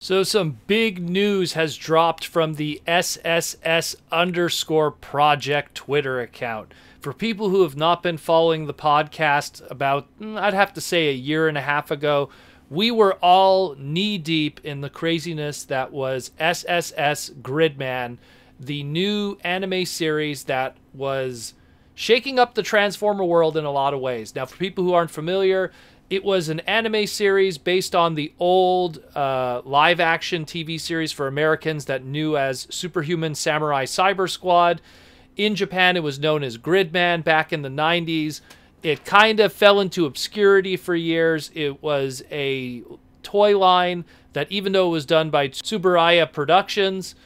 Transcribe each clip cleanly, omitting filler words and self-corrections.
So some big news has dropped from the SSS_project Twitter account. For people who have not been following the podcast about, I'd have to say a year and a half ago, we were all knee deep in the craziness that was SSS Gridman, the new anime series that was shaking up the Transformer world in a lot of ways. Now, for people who aren't familiar, it was an anime series based on the old live-action TV series for Americans that knew as Superhuman Samurai Cyber Squad. In Japan, it was known as Gridman back in the 90s. It kind of fell into obscurity for years. It was a toy line that, even though it was done by Tsuburaya Productions,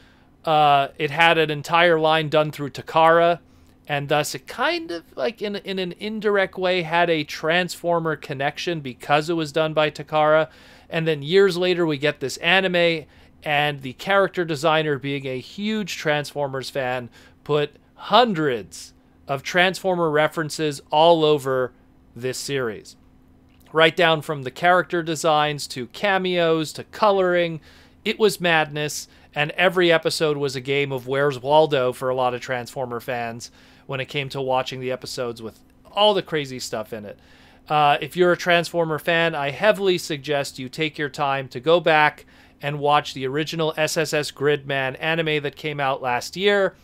it had an entire line done through Takara. And thus it kind of, like in an indirect way, had a Transformer connection because it was done by Takara. And then years later, we get this anime, and the character designer, being a huge Transformers fan, put hundreds of Transformer references all over this series. Right down from the character designs to cameos to coloring. It was madness, and every episode was a game of Where's Waldo for a lot of Transformer fans when it came to watching the episodes with all the crazy stuff in it. If you're a Transformer fan, I heavily suggest you take your time to go back and watch the original SSS Gridman anime that came out last year,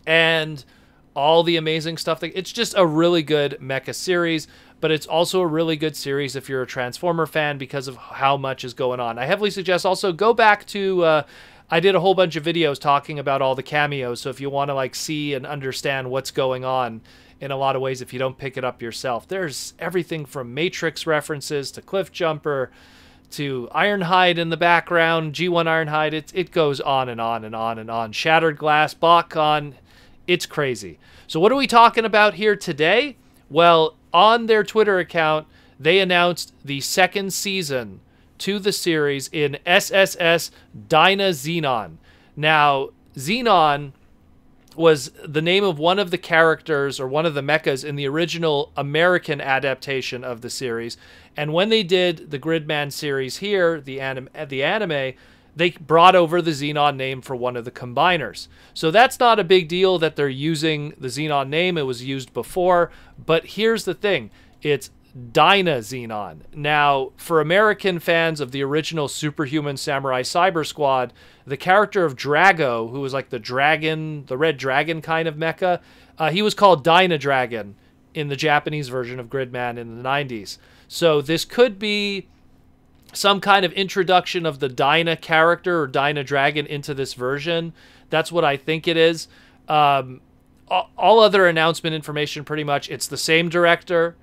and all the amazing stuff. It's just a really good mecha series, but it's also a really good series if you're a Transformer fan because of how much is going on. I heavily suggest also go back to... I did a whole bunch of videos talking about all the cameos, so if you want to see and understand what's going on in a lot of ways if you don't pick it up yourself. There's everything from Matrix references to Cliffjumper to Ironhide in the background, G1 Ironhide. It goes on and on and on and on. Shattered Glass, Bakon. It's crazy. So what are we talking about here today? Well, on their Twitter account, they announced the second season to the series in SSS Dyna-Zenon. Now, Zenon was the name of one of the characters or one of the mechas in the original American adaptation of the series. And when they did the Gridman series here, the anime, they brought over the Zenon name for one of the combiners. So that's not a big deal that they're using the Zenon name. It was used before. But here's the thing. It's Dyna-Zenon. Now, for American fans of the original Superhuman Samurai Cyber Squad, the character of Drago, who was like the dragon, the red dragon kind of mecha, he was called Dyna-Dragon in the Japanese version of Gridman in the 90s. So this could be some kind of introduction of the Dyna character or Dyna-Dragon into this version. That's what I think it is. All other announcement information, pretty much, it's the same director.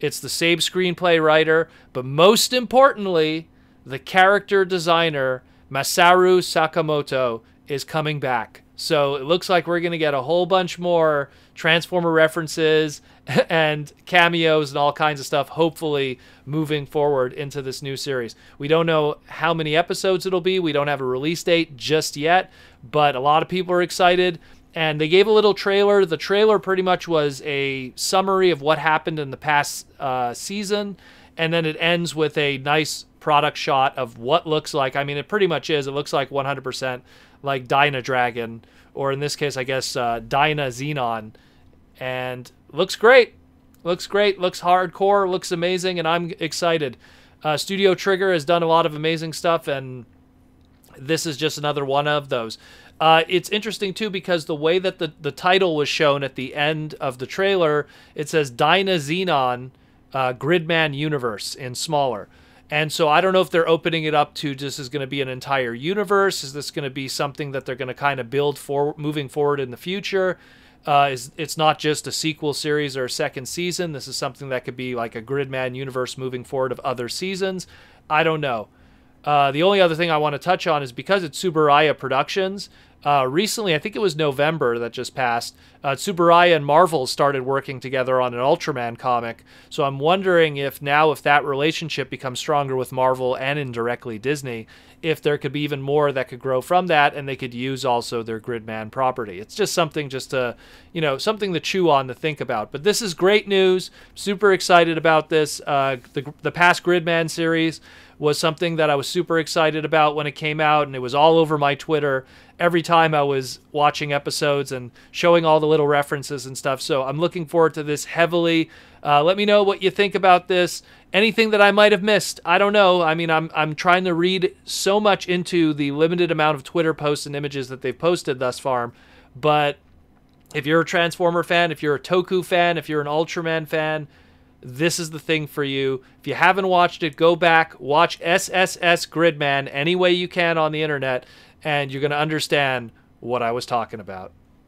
It's the same screenplay writer, but most importantly, the character designer, Masaru Sakamoto, is coming back. So it looks like we're going to get a whole bunch more Transformer references and cameos and all kinds of stuff, hopefully moving forward into this new series. We don't know how many episodes it'll be. We don't have a release date just yet, but a lot of people are excited. And they gave a little trailer. The trailer pretty much was a summary of what happened in the past season. And then it ends with a nice product shot of what looks like. I mean, it pretty much is. It looks like 100% like Dyna-Dragon. Or in this case, I guess, Dyna-Zenon. And looks great. Looks great. Looks hardcore. Looks amazing. And I'm excited. Studio Trigger has done a lot of amazing stuff. And this is just another one of those. It's interesting, too, because the way that the title was shown at the end of the trailer, it says Dyna-Zenon Gridman Universe in smaller. And so I don't know if they're opening it up to this is going to be an entire universe. Is this going to be something that they're going to kind of build for moving forward in the future? It's not just a sequel series or a second season. This is something that could be like a Gridman universe moving forward of other seasons. I don't know. The only other thing I want to touch on is because it's Tsuburaya Productions, recently, I think it was November that just passed, Tsuburaya and Marvel started working together on an Ultraman comic. So I'm wondering if now, if that relationship becomes stronger with Marvel and indirectly Disney, if there could be even more that could grow from that, and they could use also their Gridman property. It's just something just to, something to chew on, to think about. But this is great news. Super excited about this. The past Gridman series was something that I was super excited about when it came out, and it was all over my Twitter every time I was watching episodes and showing all the little references and stuff. So I'm looking forward to this heavily. Let me know what you think about this. Anything that I might have missed, I don't know. I mean, I'm trying to read so much into the limited amount of Twitter posts and images that they've posted thus far. But if you're a Transformer fan, if you're a Toku fan, if you're an Ultraman fan, this is the thing for you. If you haven't watched it, go back, watch SSS Gridman any way you can on the internet, and you're going to understand what I was talking about.